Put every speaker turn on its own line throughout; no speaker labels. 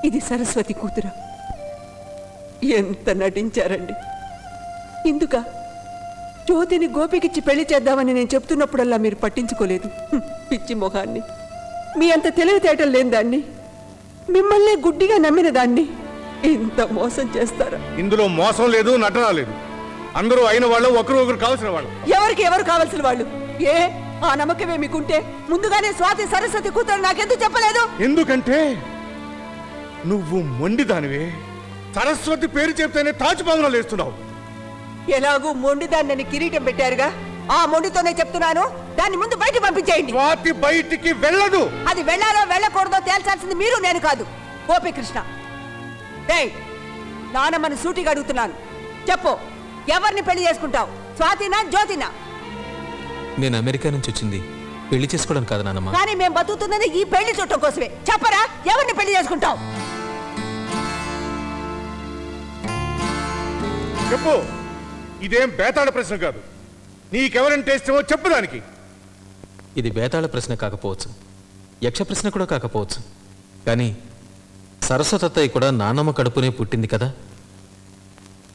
ఇది సరస్వతి కూతురు. ఎంత నటించారండి. ఇందుక జ్యోతిని గోపికిచ్చి పెళ్లి చేద్దామని నేను చెప్తున్నప్పుడల్లా మీరు పట్టించుకోలేదు. పిచ్చి మొహాన్ని, మీ అంత తెలివితేటలు లేని దాన్ని, మిమ్మల్ని గుడ్డిగా నమ్మిన దాన్ని ఇంత మోసం చేస్తారా?
ఇందులో మోసం లేదు, నటన లేదు. అందరూ అయిన వాళ్ళు ఒకరు కావాల్సిన వాళ్ళు.
ఎవరికి ఎవరు కావాల్సిన వాళ్ళు? ఏ ఆ నమ్మకమే మీకుంటే ముందుగానే స్వాతి సరస్వతి కూతురు నాకెందుకు చెప్పలేదు?
ఎందుకంటే నువ్వు మొండిదానివే. సరస్వతి పేరు చెప్తేనే తాచుపాములో లేస్తున్నావు.
ఎలాగూ మొండిదాన్ని కిరీటం పెట్టారుగా, ఆ మొండితోనే చెప్తున్నాను, దాన్ని ముందు బయట పంపించేయండి.
స్వాతి బయటికి వెళ్ళదు.
అది వెళ్ళాలో వెళ్ళకూడదో తేల్చాల్సింది మీరు, నేను కాదు. గోపీకృష్ణ, నానమ్మని సూటిగా అడుగుతున్నాను, చెప్పు, ఎవరిని పెళ్లి చేసుకుంటావు? స్వాతినా, జ్యోతినా?
నేను అమెరికా నుంచి వచ్చింది పెళ్లి చేసుకోవడం కాదు నానమ్మ.
కానీ మేము బతుకుతున్నది ఈ పెళ్లి చుట్టం కోసమే. చెప్పరా, ఎవరిని పెళ్లి చేసుకుంటావు?
చెప్పు. ఇదేం బేతాళ ప్రశ్న కాదు. నీకెవరంటే ఇష్టమో చెప్పు. దానికి
ఇది బేతాళ ప్రశ్న కాకపోవచ్చు, యక్ష ప్రశ్న కూడా కాకపోవచ్చు. కానీ సరస్వతి అత్తయ్య కూడా నానమ్మ కడుపునే పుట్టింది కదా.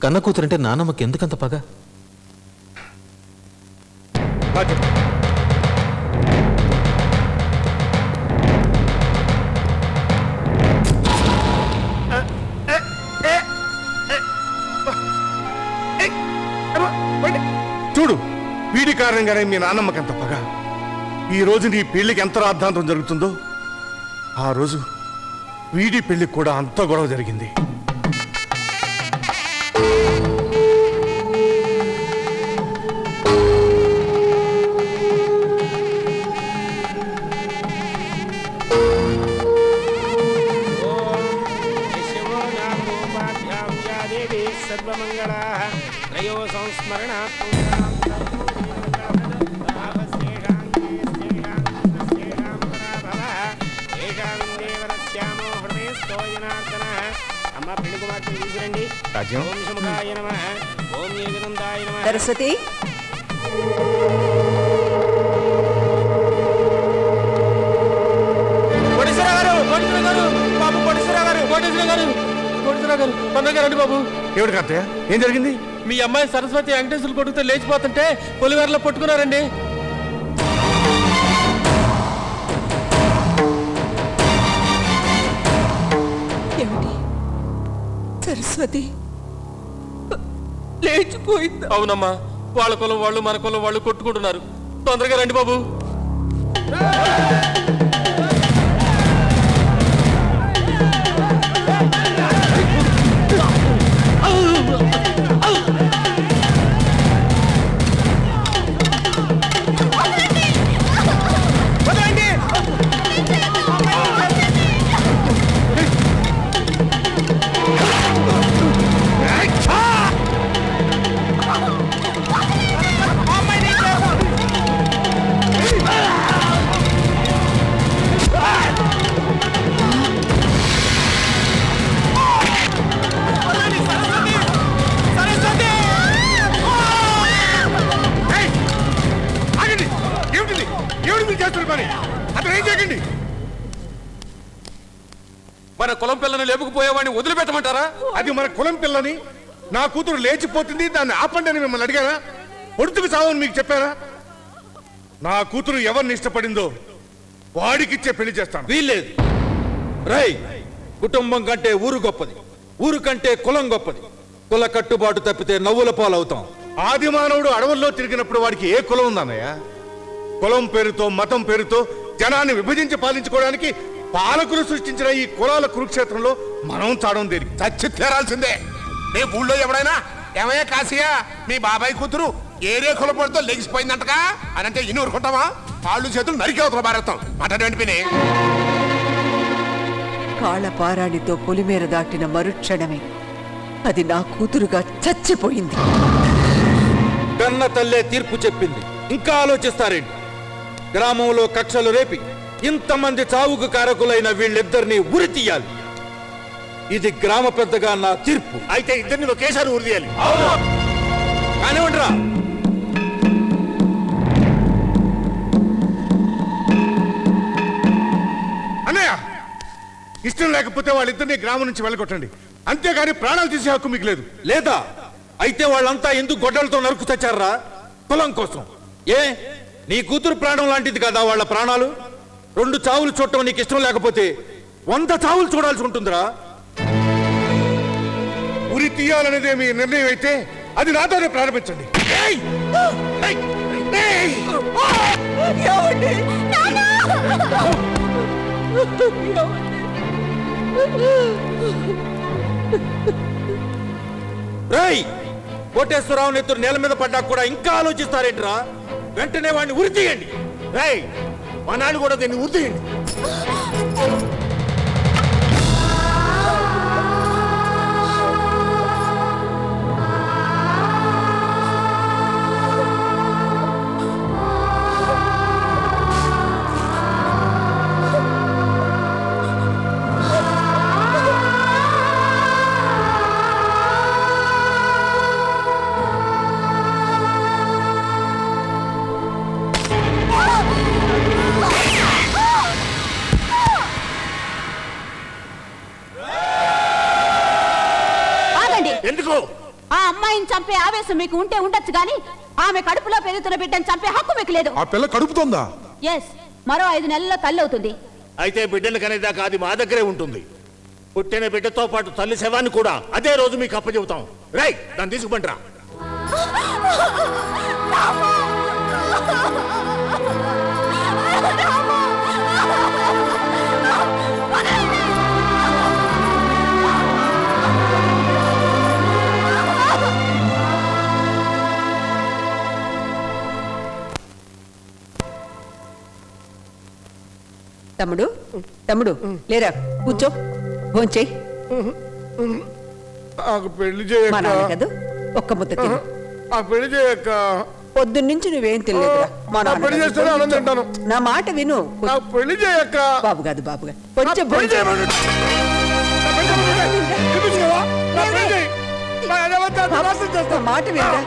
కన్న కూతురంటే నానమ్మకి ఎందుకంత పగ?
చూడు, వీడి కారణంగానే మీ నాన్నమ్మకి ఎంత పగ. ఈ రోజు నీ పెళ్లికి ఎంత రాద్ధాంతం జరుగుతుందో, ఆ రోజు వీడి పెళ్లికి కూడా అంత గొడవ జరిగింది.
సరస్వతి,
బాబు
ఏమిటి కార్తయ్య, ఏం జరిగింది?
మీ అమ్మాయి సరస్వతి వెంకటేశ్వర కొడుకుతో లేచిపోతుంటే పొలివేరలో పట్టుకున్నారండి.
ఏమిటి, సరస్వతి లేచిపోయింది?
అవునమ్మా, వాళ్ళ కులం వాళ్ళు మన కులం వాళ్ళు కొట్టుకుంటున్నారు. తొందరగా రండి బాబు. మన కులం పిల్లని లేపుకుపోయేవాడిని వదిలిపెట్టమంటారా?
అది మన కులం పిల్లని, నా కూతురు లేచిపోతుంది, దాన్ని ఆపండి అని మిమ్మల్ని అడిగారా? పొడుతుకు సావని మీకు చెప్పారా? నా కూతురు ఎవరిని ఇష్టపడిందో వాడికిచ్చే పెళ్లి చేస్తాను.
వీల్లేదు. రై, కుటుంబం కంటే ఊరు గొప్పది, ఊరు కంటే కులం గొప్పది. కుల కట్టుబాటు తప్పితే నవ్వుల పాలవుతాం.
ఆది మానవుడు అడవుల్లో తిరిగినప్పుడు వాడికి ఏ కులం ఉందన్నయ్య? కులం పేరుతో, మతం పేరుతో జనాన్ని విభజించి పాలించుకోవడానికి పాలకులు సృష్టించిన ఈ కులాల కురుక్షేత్రంలో మనం చాడం దేనికి?
చచ్చి తీరాల్సిందే. రేపు ఊళ్ళో ఎవడైనా ఏమయ్యా కాశీయా, మీ బాబాయ్ కూతురు ఏరే కులపడితో లెగిసిపోయిందంటగా అని అంటే ఇన్ని ఊరుకుంటావా? కాళ్ళు చేతులు నరికి అవతల భారతం మాట్లాడేంటి పిని.
కాళ్ళ పారాణితో పొలిమేర దాటిన మరుక్షణమే అది నా కూతురుగా చచ్చిపోయింది.
కన్న తల్లే తీర్పు చెప్పింది, ఇంకా ఆలోచిస్తారేంటి? గ్రామంలో కక్షలు రేపి ఇంతమంది చావుకు కారకులైన వీళ్ళిద్దరినీ ఉరి తీయాలి. ఇది గ్రామ పెద్దగా నా తీర్పు.
అయితే ఇద్దరిని ఒకేసారి ఉరి తీయాలి.
కానివ్వండిరా.
అన్నయ్య, ఇష్టం లేకపోతే వాళ్ళిద్దరిని గ్రామం నుంచి వెళ్ళగొట్టండి, అంతేగాని ప్రాణాలు తీసే హక్కు మీకు లేదు.
లేదా? అయితే వాళ్ళంతా ఎందుకు గొడ్డలతో నరుకు తెచ్చారా? కులం కోసం. ఏ నీ కూతురు ప్రాణం లాంటిది కదా వాళ్ళ ప్రాణాలు? 2 చావులు చూడటం నీకు ఇష్టం లేకపోతే 100 చావులు చూడాల్సి ఉంటుందిరా.
ఉరి తీయాలనేదే మీ నిర్ణయం అయితే అది నాతోనే ప్రారంభించండి.
రేయ్, కోటేశ్వరరావు నెత్తురు నేల మీద పడ్డా కూడా ఇంకా ఆలోచిస్తారేంట్రా? వెంటనే వాడిని ఉరి తీయండి.
రేయ్, మనాడు కూడా దీన్ని ఉరి తీయండి. ఎందుకు?
ఆ అమ్మాయిని చంపే ఆవేశం మీకు ఉంటే ఉండొచ్చు గాని ఆమె కడుపులో పెరుగుతున్న బిడ్డను చంపే హక్కు మీకు లేదు.
ఆ పిల్ల కడుపుతోందా?
ఎస్, మరో 5 నెలల్లో తల్లి అవుతుంది.
అయితే బిడ్డను కనేదాకా అది మా దగ్గరే ఉంటుంది. పుట్టిన బిడ్డతో పాటు తల్లి శవాన్ని కూడా అదే రోజు మీకు అప్పచెబుతాం. రేయ్, దాన్ని తీసుకుపండిరా.
తమ్ముడు, తమ్ముడు లేరా, కూర్చో, భోంచేయి.
నాకు పెళ్లి చేయక.
మా నాన్న కదా, ఒక్క ముద్ద తిను.
ఆ పెళ్లి చేయక.
పొద్దున్నుంచి నువ్వేం తెలియదురా. మా నాన్న
పెళ్లి చేస్తాను, ఆనందం తింటాను.
నా మాట విను.
నాకు పెళ్లి చేయక.
బాబు కాదు, బాబు కాదు, కొంచెం భోంచేయి. మాట వినరా.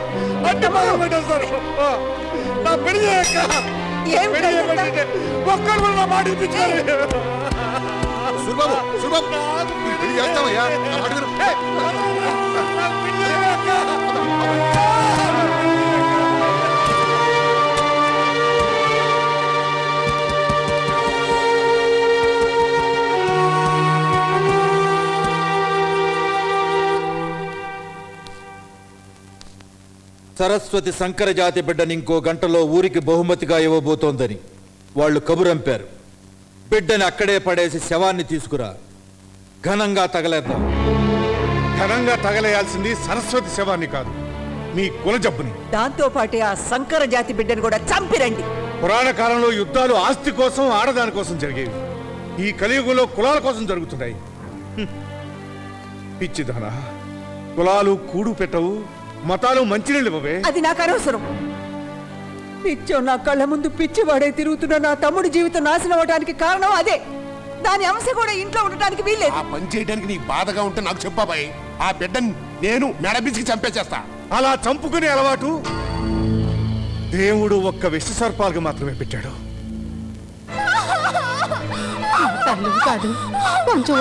నా పెళ్లి చేయక.
ఏం
ఒక్కరు నా మాట ఇప్పించాలి. చేస్తామయ్యా.
సరస్వతి సంకర జాతి బిడ్డని ఇంకో గంటలో ఊరికి బహుమతిగా ఇవ్వబోతోందని వాళ్ళు కబురంపారు. బిడ్డని అక్కడే పడేసి శవాన్ని తీసుకురా, ఘనంగా తగలేద్దాం.
ఘనంగా తగలేయాల్సింది సరస్వతి శవాన్ని కాదు, మీ కుల జబ్బుని.
దాంతో పాటే ఆ సంకర జాతి బిడ్డను కూడా చంపిరండి.
పురాణ కాలంలో యుద్ధాలు ఆస్తి కోసం, ఆడదాని కోసం జరిగేవి. ఈ కలియుగంలో కులాల కోసం జరుగుతున్నాయి. పిచ్చిదానా, కులాలు కూడు పెట్టవు, మతాలు మంచినీళ్ళు ఇవ్వవే.
అది నాకు అనవసరం. పిచ్చో నా కళ్ళ ముందు పిచ్చివాడే తిరుగుతున్న నా తమ్ముడి జీవితం నాశనం అవడానికి కారణం అదే. దాని అంశ కూడా ఇంట్లో ఉండటానికి వీల్లేదు.
ఆ పని చేయడానికి నీకు బాధగా ఉంటే నాకు చెప్పాబాయ్, ఆ బిడ్డని నేను మెడబిసికి చంపేచేస్తా.
అలా చంపుకునే అలవాటు దేవుడు ఒక్క విష సర్పాలకు మాత్రమే పెట్టాడు.
కాదు, కొంచెం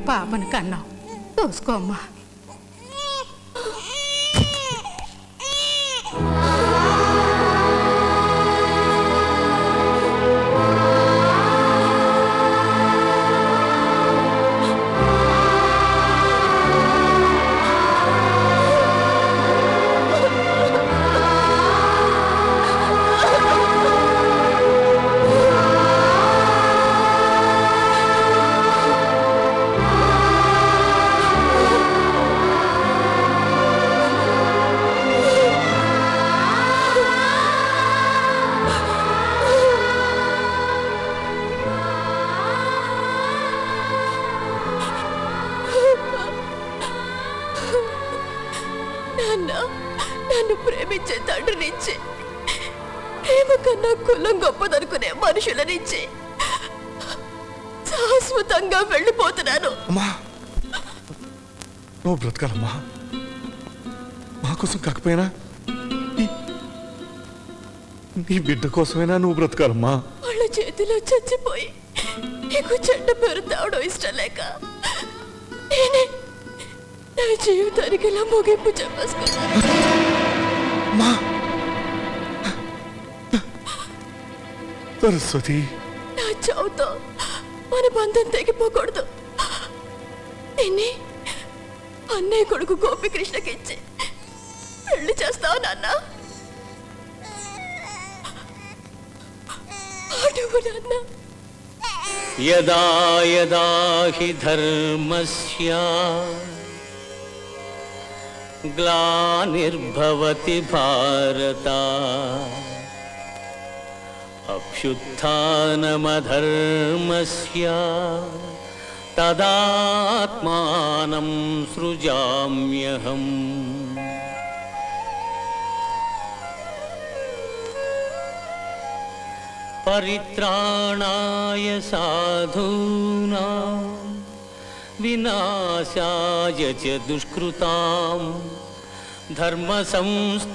పాపను కన్నావు, చూసుకోమ్మా.
ప్రేమించే తండ్రినిచ్చి, ప్రేమ కన్నా కులం గొప్పదనుకునే మనుషులనిచ్చి శాశ్వతంగా వెళ్ళిపోతున్నాను.
అమ్మా, నువ్వు బ్రతకాలమ్మా. మా కోసం కాకపోయినా నీ బిడ్డ కోసమైనా నువ్వు బ్రతకాలమ్మా.
వాళ్ళ చేతిలో చచ్చిపోయి నీకు చెడ్డ పేరు తేవడం ఇష్టం లేక నేనే నా జీవితానికి ఇలా ముగింపు చెప్పేసుకున్నాను.
సరస్వతి,
నా చావుతో మన బంధం తెగిపోకూడదు. నిన్నే అన్నయ్య కొడుకు గోపికృష్ణకిచ్చి పెళ్లి చేస్తావు నాన్న. అడుగు నాన్న.
యదా యదా హి ధర్మస్య గ్లానిర్భవతి భారత అభ్యుత్థానమధర్మస్య తదాత్మానం సృజామ్యహం. పరిత్రాణాయ సాధూనాం వినాశాయ చ దుష్కృతాం ధర్మ సంస్థాపనార్థాయ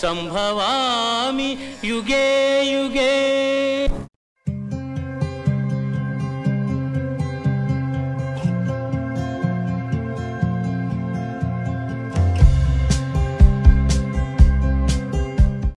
సంభవామి యుగే యుగే.